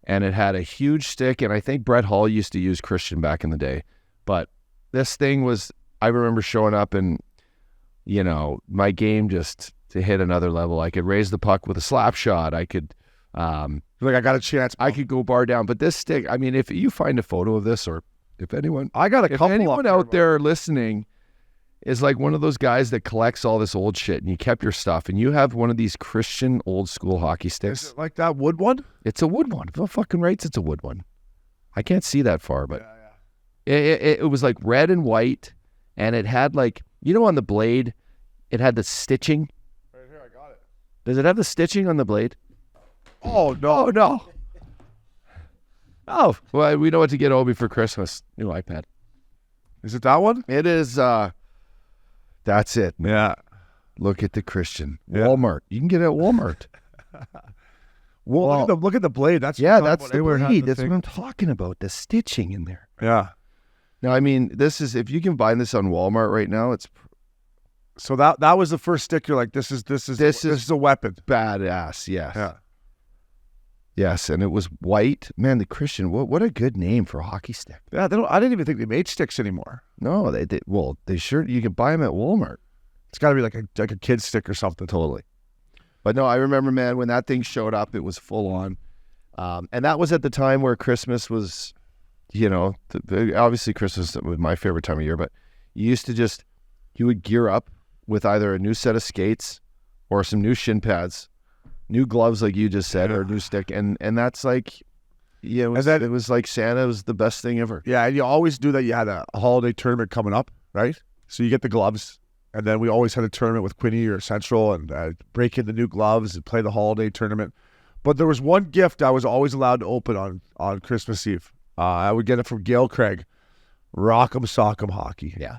and it had a huge stick. And I think Brett Hall used to use Christian back in the day. But this thing was, I remember showing up and, you know, my game just to hit another level. I could raise the puck with a slap shot. I could, like, I got a chance. I could go bar down. But this stick, I mean, if you find a photo of this, or if anyone, if anyone out there listening is like one of those guys that collects all this old shit, and you kept your stuff, and you have one of these Christian old school hockey sticks. Is it like that wood one? It's a wood one. For fucking rights, it's a wood one. I can't see that far, but it was like red and white, and it had like, you know, on the blade, it had the stitching. Right here, I got it. Does it have the stitching on the blade? Oh, no. Oh, no. Oh, well, we know what to get Obi for Christmas. New iPad. Is it that one? It is, that's it. Yeah. Look at the Christian. Yeah. Walmart. You can get it at Walmart. Well, look at the blade. That's that's the Anywhere blade. has That's what I'm talking about. The stitching in there. Yeah. Now, I mean, this is, if you can find this on Walmart right now, it's So that was the first stick. You're like, this is a weapon. badass. Yes. Yeah. Yes, and it was white. Man, the Christian, what a good name for a hockey stick. Yeah. I didn't even think they made sticks anymore. No, they sure, you can buy them at Walmart. It's got to be like a kid's stick or something. Totally. But no, I remember, man, when that thing showed up, it was full on. And that was at the time where Christmas was, you know, obviously Christmas was my favorite time of year, but you would gear up with either a new set of skates or some new shin pads, new gloves, like you just said, or a new stick. And that's like, yeah, it was like Santa was the best thing ever. Yeah, and you always do that. You had a holiday tournament coming up, right? So you get the gloves, and then we always had a tournament with Quinny or Central, and break in the new gloves and play the holiday tournament. But there was one gift I was always allowed to open on Christmas Eve. I would get it from Gail Craig, Rock'em Sock'em Hockey. Yeah.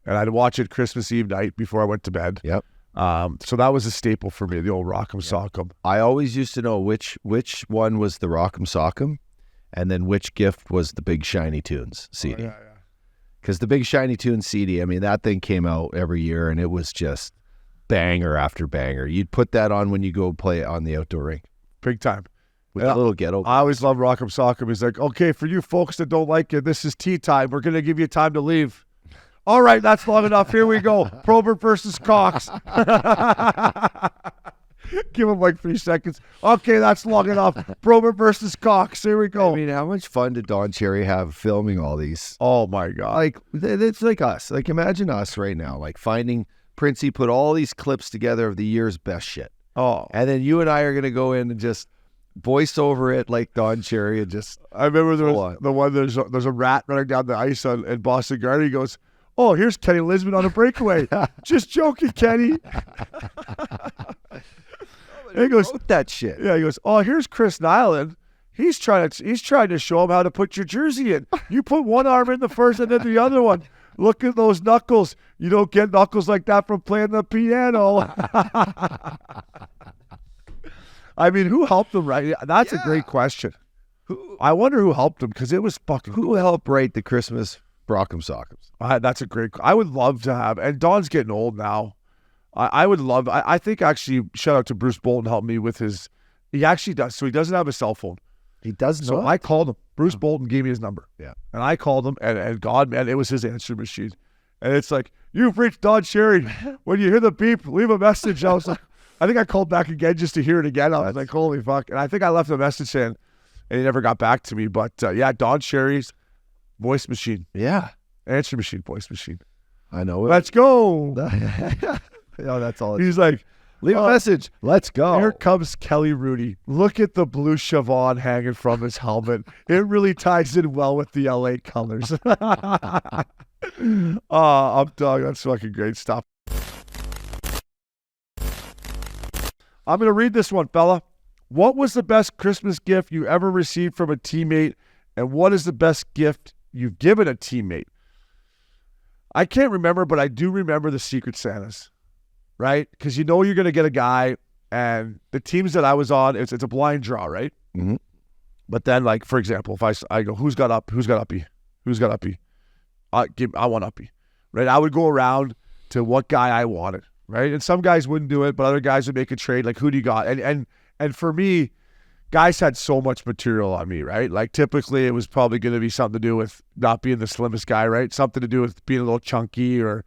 And I'd watch it Christmas Eve night before I went to bed. Yep. So that was a staple for me, the old Rock'em Sock'em. I always used to know which one was the Rock'em Sock'em, and then which gift was the Big Shiny Tunes CD. Yeah. Because the Big Shiny Tunes CD, I mean, that thing came out every year, and it was just banger after banger. You'd put that on when you go play on the outdoor rink Big time. with a little ghetto. I always love Rock'em Sock'em. He's like, okay, for you folks that don't like it, this is tea time. We're going to give you time to leave. All right, that's long enough. Here we go. Probert versus Cox. Give him like 3 seconds. Okay, that's long enough. Probert versus Cox. Here we go. I mean, how much fun did Don Cherry have filming all these? Oh, my God. Like, it's like us. Like, imagine us right now, like finding Princey put all these clips together of the year's best shit. Oh, And then you and I are going to go in and just voice over it like Don Cherry and just... I remember there was the one, there's a rat running down the ice in Boston Garden. He goes, oh, here's Kenny Lisbon on a breakaway. Just joking, Kenny. He goes, that shit. yeah, he goes, oh, here's Chris Nyland. He's trying to show him how to put your jersey in. You put one arm in the first and then the other one. Look at those knuckles. You don't get knuckles like that from playing the piano. I mean, who helped him write? That's a great question. I wonder who helped him, because it was fucking Who helped write the Christmas Rock'em Sock'ems? That's a great. I would love to have, and Don's getting old now. I would love. I think actually, shout out to Bruce Bolton, helped me with his. He actually does. So he doesn't have a cell phone. He doesn't So know. I called him. Bruce Bolton gave me his number. Yeah. And I called him, and God, man, it was his answer machine. And it's like, you've reached Don Cherry. When you hear the beep, leave a message. I was like, I think I called back again just to hear it again. I was like, holy fuck. And I think I left a message saying, and he never got back to me. But yeah, Don Cherry's Voice machine. Yeah, Answer machine, voice machine. I know it. Let's go. Yeah, that's all. He's like, Leave a message. Let's go. here comes Kelly Rudy. Look at the blue Chavon hanging from his helmet. It really ties in well with the LA colors. I'm done. That's fucking great stuff. I'm going to read this one, fella. What was the best Christmas gift you ever received from a teammate, and what is the best gift you've given a teammate? I can't remember, but I do remember the Secret Santas, right? Because you know you're going to get a guy, and the teams that I was on, it's a blind draw, right? Mm-hmm. But then, like, for example, if I go, who's got uppy? I want uppy, right? I would go around to what guy I wanted, right? And some guys wouldn't do it, but other guys would make a trade. Like, who do you got? And for me, guys had so much material on me, right? Like, typically it was probably going to be something to do with not being the slimmest guy, right? Something to do with being a little chunky or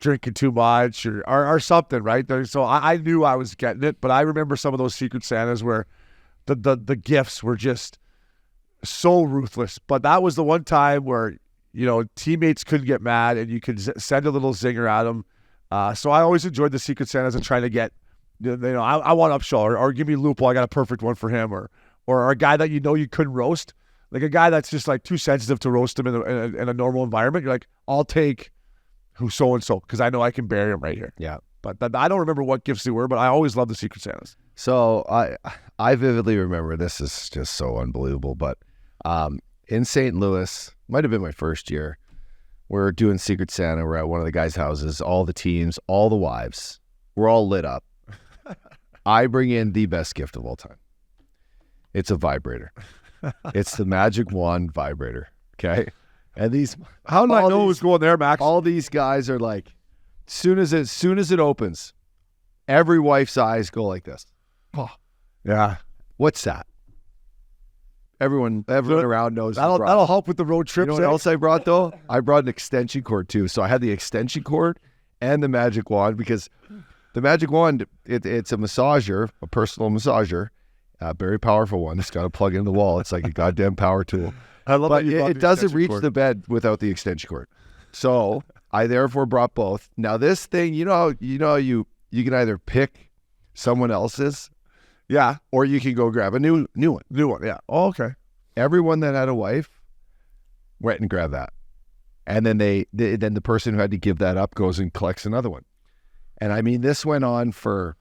drinking too much or something, right? So I knew I was getting it, but I remember some of those Secret Santas where the gifts were just so ruthless. But that was the one time where, you know, teammates couldn't get mad and you could send a little zinger at them. So I always enjoyed the Secret Santas and trying to get, you know, I want Upshaw or give me Lupul. I got a perfect one for him, or a guy that you know you couldn't roast, like a guy that's just like too sensitive to roast him in a normal environment. You're like, I'll take who so and so because I know I can bury him right here. Yeah, but I don't remember what gifts they were, but I always loved the Secret Santas. So I vividly remember, this is just so unbelievable, but in St. Louis, might have been my first year, we're doing Secret Santa. We're at one of the guys' houses, all the teams, all the wives. We're all lit up. I bring in the best gift of all time. It's a vibrator. It's the Magic Wand vibrator. Okay. And how did I know it was going there, Max? All these guys are like, soon as it opens, every wife's eyes go like this. Oh, yeah. What's that? Everyone around knows. That'll help with the road trips. You know what else I brought though? I brought an extension cord too. So I had the extension cord and the Magic Wand, because the Magic Wand, it's a massager, a personal massager, a very powerful one. It's got to plug into the wall. It's like a goddamn power tool. I love but that it doesn't reach the bed without the extension cord. So I therefore brought both. Now this thing, you know, you can either pick someone else's, yeah, or you can go grab a new one. New one, yeah. Oh, okay. Everyone that had a wife went and grabbed that, and then then the person who had to give that up goes and collects another one. And I mean, this went on for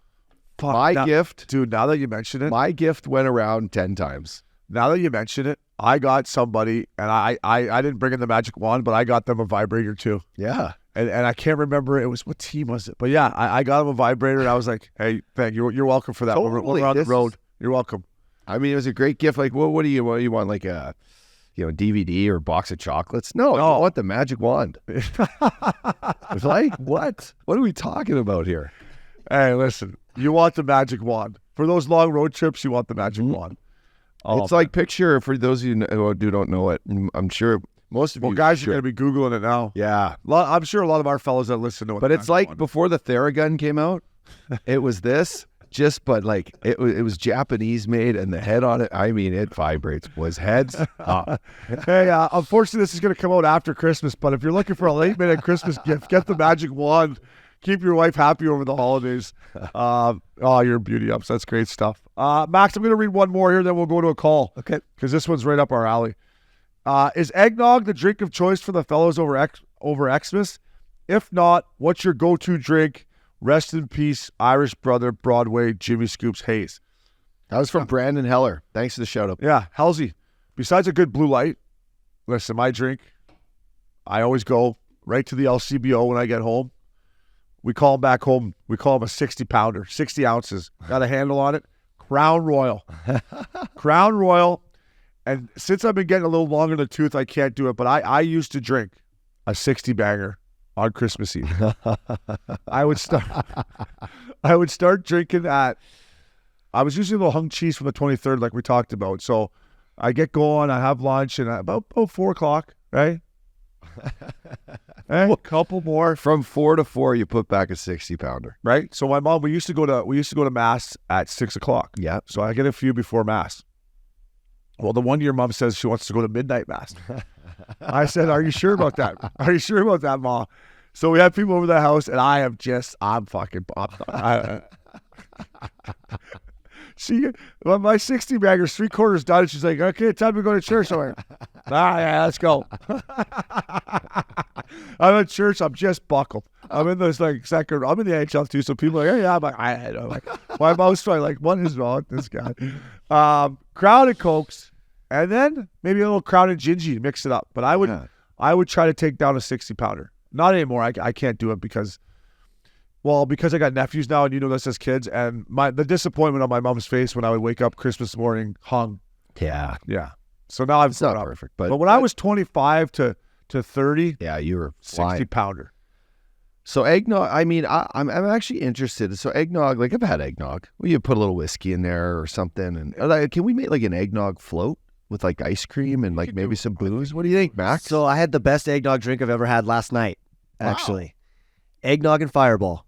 gift. Dude, now that you mention it. My gift went around 10 times. Now that you mention it, I got somebody, and I didn't bring in the Magic Wand, but I got them a vibrator too. Yeah. And I can't remember, what team was it? But yeah, I got them a vibrator, and I was like, hey, thank you. You're welcome for that. Totally. We're on the road. You're welcome. I mean, it was a great gift. Like, what do you want? Like a, DVD or box of chocolates? No. I want the Magic Wand. It's like, what? What are we talking about here? Hey, listen, you want the Magic Wand. For those long road trips, you want the Magic Wand. Oh, it's like, picture, for those of you who don't know it, I'm sure most of you. Well, guys are going to be Googling it now. Yeah. I'm sure a lot of our fellows that listen know it. But it's like before the Theragun came out, it was this. But like it was Japanese made, and the head on it, I mean, it vibrates. Was heads up. Hey, unfortunately, this is going to come out after Christmas. But if you're looking for a late-minute Christmas gift, get the Magic Wand. Keep your wife happy over the holidays. You're beauty ups. That's great stuff. Max, I'm going to read one more here, then we'll go to a call. Okay. Because this one's right up our alley. Is eggnog the drink of choice for the fellows over Xmas? If not, what's your go-to drink? Rest in peace, Irish brother, Broadway, Jimmy Scoops Hayes. That was from Brandon Heller. Thanks for the shout out. Yeah, Halsey. Besides a good blue light, listen, my drink, I always go right to the LCBO when I get home. We call them back home. We call them a 60-pounder, 60 ounces. Got a handle on it. Crown Royal. Crown Royal. And since I've been getting a little longer in the tooth, I can't do it. But I used to drink a 60-banger on Christmas Eve. I would start drinking I was using a little hung cheese from the 23rd, like we talked about. So I get going, I have lunch, and about 4 o'clock, right? A couple more. From 4 to 4, you put back a 60-pounder. Right? So my mom, we used to go to mass at 6 o'clock. Yeah. So I get a few before mass. Well, the one year mom says she wants to go to midnight mass. I said, "Are you sure about that? Are you sure about that, Ma?" So we had people over the house, and I'm fucking. My 60 bagger's 3/4 done. And she's like, "Okay, time to go to church." I'm like, yeah, let's go. I'm at church. I'm just buckled. I'm in this like second. I'm in the NHL too. So people are like, yeah. I'm like, my mouth's trying. Like, what is wrong with this guy? Crown and Cokes, and then maybe a little Crown and Gingy to mix it up. But I would try to take down a 60-pounder. Not anymore. I can't do it because I got nephews now, and you know this as kids, and the disappointment on my mom's face when I would wake up Christmas morning hung. Yeah. So now I've It's not perfect, but when I was 25 to 30, yeah, you were 60-pounder. So eggnog, I mean, I'm actually interested. So eggnog, like I've had eggnog. Well, you put a little whiskey in there or something, and can we make like an eggnog float with like ice cream and like maybe some booze? What do you think, Max? So I had the best eggnog drink I've ever had last night, actually. Wow. Eggnog and Fireball.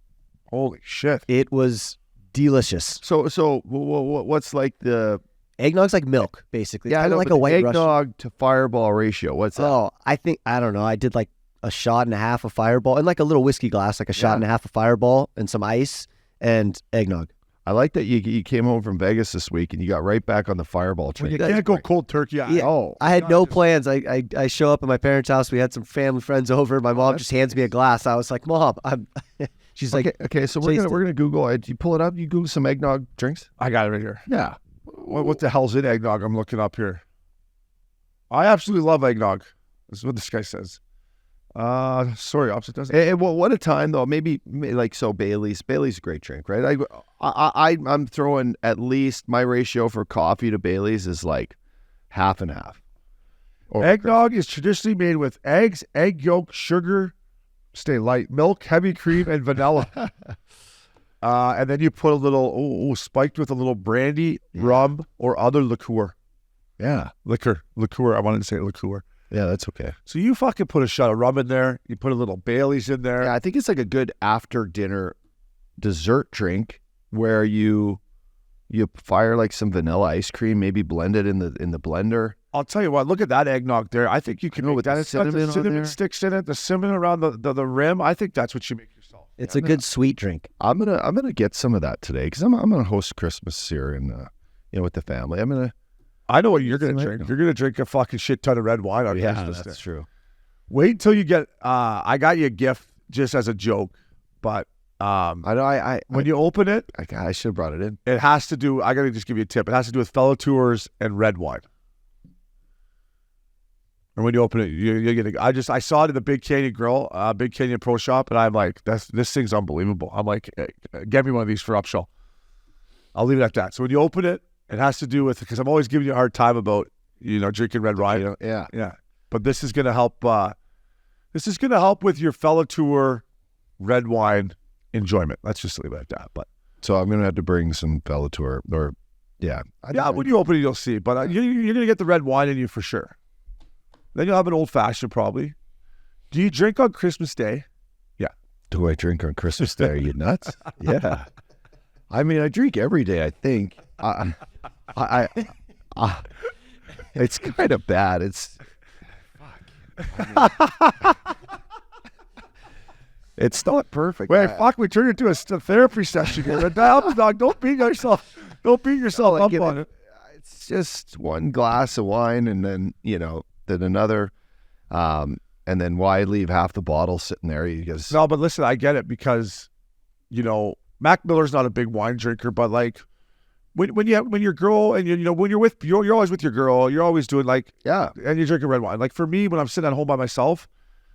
Holy shit. It was delicious. So what's like the... Eggnog like milk, basically. Yeah, I know, like a white eggnog Russian. to Fireball ratio. What's that? Oh, I don't know. I did like a shot and a half of Fireball and like a little whiskey glass, like a shot and a half of Fireball and some ice and eggnog. I like that you came home from Vegas this week and you got right back on the Fireball train. Well, you can't go cold turkey. Yeah. Oh, I had no plans. I show up at my parents' house. We had some family friends over. My mom just hands me a glass. I was like, Mom, she's like, okay. So we're gonna Google it. You pull it up. You Google some eggnog drinks. I got it right here. Yeah. What the hell's in eggnog? I'm looking up here. I absolutely love eggnog. This is what this guy says. Sorry, opposite doesn't. And what a time though. Maybe like so Bailey's a great drink, right? I'm throwing at least my ratio for coffee to Bailey's is like half and half. Eggnog is traditionally made with eggs, egg yolk, sugar, stay light, milk, heavy cream, and vanilla. And then you put a little spiked with a little brandy, rum, or other liqueur. Yeah, liqueur. I wanted to say liqueur. Yeah, that's okay. So you fucking put a shot of rum in there. You put a little Bailey's in there. Yeah, I think it's like a good after dinner dessert drink where you fire like some vanilla ice cream, maybe blend it in the blender. I'll tell you what. Look at that eggnog there. I think you can make that. It's got the cinnamon sticks in it. The cinnamon around the rim. I think that's what you make yourself. It's a good sweet drink. I'm gonna get some of that today because I'm gonna host Christmas here and with the family. I know what you're going to drink. You're going to drink a fucking shit ton of red wine on Christmas Day. That's true. Wait until you get, I got you a gift just as a joke, but when you open it, I should have brought it in. It has to do, I got to just give you a tip. It has to do with fellow tours and red wine. And when you open it, you're going to, I saw it in the Big Canyon Grill, Big Canyon Pro Shop, and I'm like, this thing's unbelievable. I'm like, hey, get me one of these for Upshaw. I'll leave it at that. So when you open it, it has to do with, because I'm always giving you a hard time about, drinking red wine. Yeah. But this is going to help. This is going to help with your fellow tour red wine enjoyment. Let's just leave it at that. But so I'm going to have to bring some fellow tour when you open it, you'll see. But you're going to get the red wine in you for sure. Then you'll have an old fashioned probably. Do you drink on Christmas Day? Yeah. Do I drink on Christmas Day? Are you nuts? Yeah. I drink every day. I think. It's kind of bad. It's not perfect. Wait, we turned it into a therapy session here. Don't beat yourself. Don't beat yourself up on it. It's just one glass of wine, and then then another, and then why leave half the bottle sitting there? No, but listen, I get it because, Mac Miller's not a big wine drinker, but like. When your girl and when you're always with your girl, you're always doing and you're drinking red wine. Like for me, when I'm sitting at home by myself,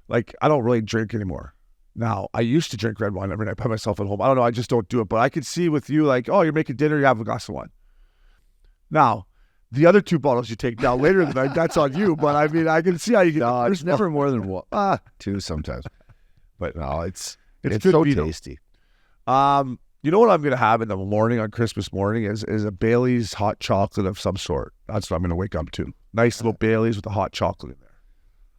like I don't really drink anymore. Now I used to drink red wine every night by myself at home. I don't know, I just don't do it. But I can see with you, like, oh, you're making dinner, you have a glass of wine. Now, the other 2 bottles you take down later in the night, that's on you. But I can see how you get. No, it's never more than 1, 2 sometimes. But no, it's so tasty. You know what I'm going to have in the morning on Christmas morning is a Bailey's hot chocolate of some sort. That's what I'm going to wake up to. Nice little Bailey's with a hot chocolate in there.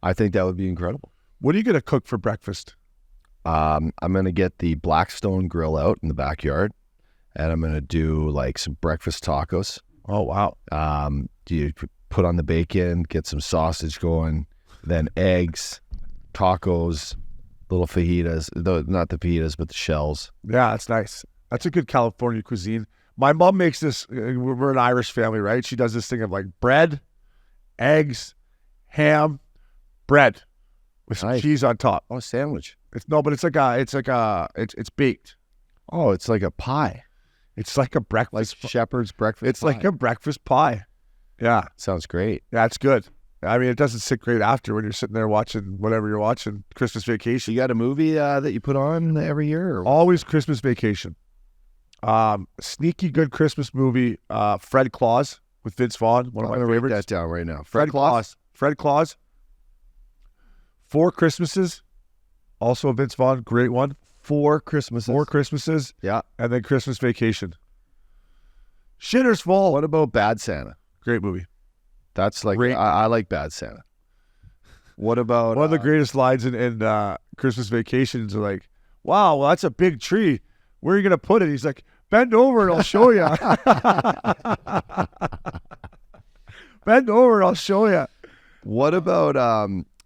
I think that would be incredible. What are you going to cook for breakfast? I'm going to get the Blackstone grill out in the backyard, and I'm going to do like some breakfast tacos. Oh, wow. Do you put on the bacon, get some sausage going, then eggs, tacos, little fajitas. Not the fajitas, but the shells. Yeah, that's nice. That's a good California cuisine. My mom makes this. We're an Irish family, right? She does this thing of like bread, eggs, ham, bread with some Nice. cheese on top. Oh, sandwich. It's baked. Oh, it's like a pie. It's like a Like breakfast. shepherd's breakfast. It's like pie. a breakfast pie. Yeah, Sounds great. it's good. I mean, it doesn't sit great after when you're sitting there watching whatever you're watching. Christmas So Vacation. you got a movie that you put on every year? Or? Always Christmas Vacation. Sneaky good Christmas movie. Fred Claus with Vince Vaughn. One of I'm my gonna write favorites. that down right now. Fred Claus. Fred Claus. Four Christmases. Also a Vince Vaughn. Great one. Four Christmases. Four Christmases. Yeah. And then Christmas Vacation. Shitter's Fall. What about Bad Santa? Great movie. That's like Great. I like Bad Santa. What about One of the greatest lines in Christmas Vacations are like, wow, well, that's a big tree. Where are you going to put it? He's like, bend over and I'll show you. Bend over and I'll show you. What about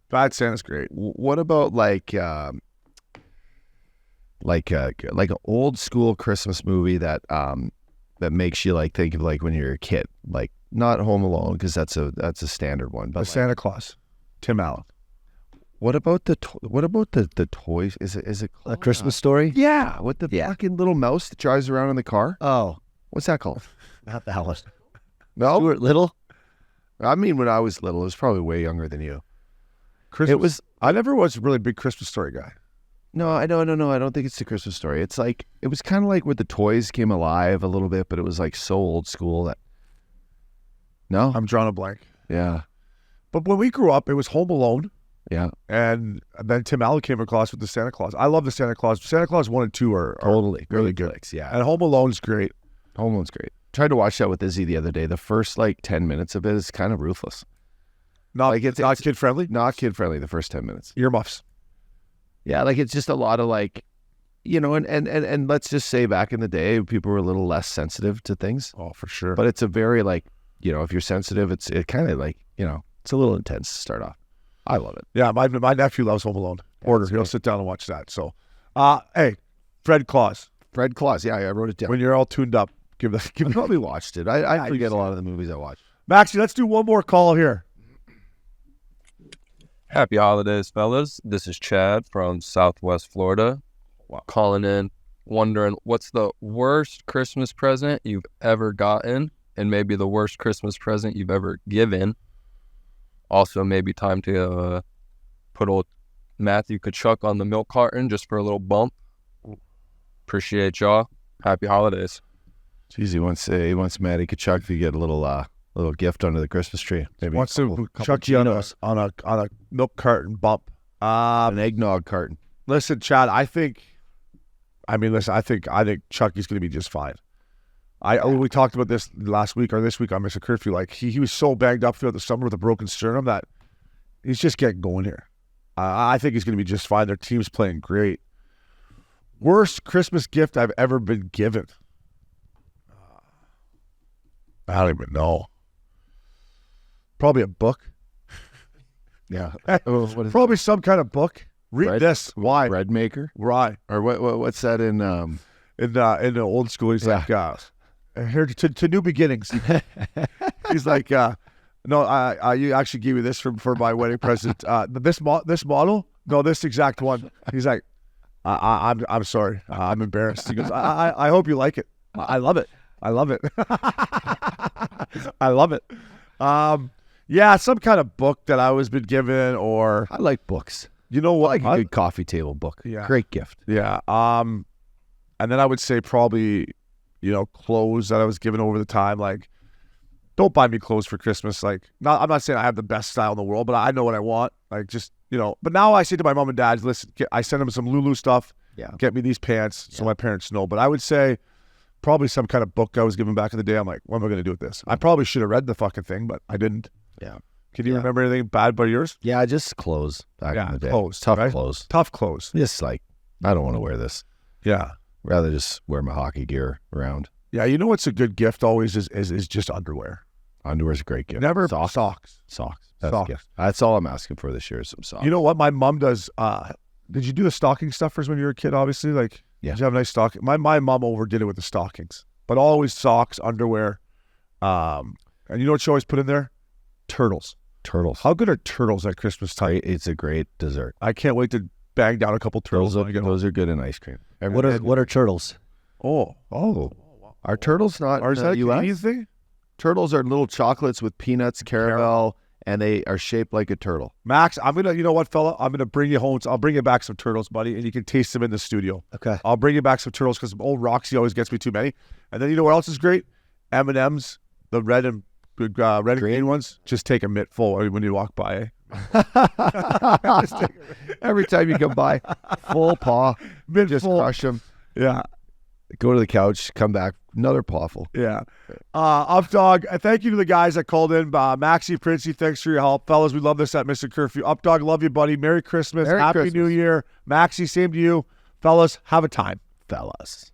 Bad Santa's great. what about like an old school Christmas movie that that makes you like think of like when you're a kid, like not Home Alone because that's a standard one, but The Santa Claus. Tim Allen. what about the toys? Is it A called, Christmas Story? Yeah, with the Yeah. fucking little mouse that drives around in the car. Oh, What's that called? not that one. No, Stuart Little? I mean when I was little, it was probably way younger than you. Christmas. It was I never was a really big Christmas Story guy. no, I don't know. I don't think it's the Christmas Story. It's like it was kind of like where the toys came alive a little bit, but it was like so old school that. No, I'm drawing a blank. yeah, But when we grew up, it was Home Alone, yeah, and then Tim Allen came across with the Santa Claus. I love the Santa Claus. Santa Claus 1 and 2 are totally really great good. flicks, yeah, And Home Alone's great. Home Alone's great. Tried to watch that with Izzy the other day. The first like 10 minutes of it is kind of ruthless. Not, Like, it's- not it's- kid friendly. Not kid friendly. The first 10 minutes. Earmuffs. Yeah, like it's just a lot of like, and let's just say back in the day, people were a little less sensitive to things. Oh, for sure. But it's a very like, if you're sensitive, it kind of like, it's a little intense to start off. I love it. Yeah, my nephew loves Home Alone. Porter, he'll sit down and watch that. So, hey, Fred Claus. Fred Claus. Yeah, I wrote it down. When you're all tuned up, give I probably watched it. I forget a lot of the movies I watched. Maxie, let's do one more call here. Happy holidays, fellas. This is Chad from Southwest Florida. Calling in, wondering what's the worst Christmas present you've ever gotten, and maybe the worst Christmas present you've ever given. Also, maybe time to put old Matthew Kachuk on the milk carton just for a little bump. Appreciate y'all. Happy holidays. Geez, he wants Matty Kachuk to get a little gift under the Christmas tree. Maybe Wants a couple to chuck you on Chinos. a milk carton bump. An eggnog carton. Listen, Chad, I think Chucky's going to be just fine. We talked about this last week or this week on Missin Curfew. Like he was so banged up throughout the summer with a broken sternum that he's just getting going here. I think he's going to be just fine. Their team's playing great. Worst Christmas gift I've ever been given. I don't even know. Probably a book. Yeah. Probably some kind of book. Read Bread? this. Why? Bread maker? Why? Or what's that in In the old school, he's like, here to new beginnings. He's like, no, you actually gave me this for my wedding present. This model? No, this exact one. He's like, I'm sorry. I'm embarrassed. He goes, I hope you like it. I love it. I love it. I love it. Yeah, some kind of book that I was been given, or I like books. you know what? I like a good coffee table book. Yeah. Great gift. Yeah. And then I would say probably, clothes that I was given over the time. Like, don't buy me clothes for Christmas. Like, I'm not saying I have the best style in the world, but I know what I want. Like, just, But now I say to my mom and dad, listen, I send them some Lulu stuff. Yeah. Get me these pants so my parents know. But I would say probably some kind of book I was given back in the day. I'm like, what am I going to do with this? I probably should have read the fucking thing, but I didn't. Yeah. Can you remember anything bad about yours? Yeah, just clothes back in the day. Clothes. Tough right? clothes. Tough clothes. Just like, I don't want to wear this. Yeah. Rather just wear my hockey gear around. Yeah, you know what's a good gift always is just underwear. Underwear's a great gift. Never socks. Socks. That's Socks. a gift. That's all I'm asking for this year is some socks. You know what my mom does? Did you do the stocking stuffers when you were a kid? Obviously, like Yeah. did you have a nice stocking? My mom overdid it with the stockings, but always socks, underwear, and you know what she always put in there? Turtles. Turtles. How good are turtles at Christmas time? It's a great dessert. I can't wait to bang down a couple turtles. Those are good in ice cream. What are turtles? Oh, Are turtles not or is that a US? Canadian thing? Turtles are little chocolates with peanuts, caramel, and they are shaped like a turtle. Max, you know what, fella? I'm gonna bring you home. I'll bring you back some turtles, buddy, and you can taste them in the studio. Okay. I'll bring you back some turtles because old Roxy always gets me too many. And then you know what else is great? M&Ms, the red and green ones. Just take a mitt full when you walk by. Every time you come by, full paw, Mitt just full. crush them. Yeah, Go to the couch, come back, another pawful. yeah. Updog, thank you to the guys that called in. Maxie, Princey, thanks for your help. Fellas, we love this at Missin Curfew. Updog, love you, buddy. Merry Christmas. Merry Happy Christmas. New Year. Maxie, same to you. Fellas, have a time. Fellas.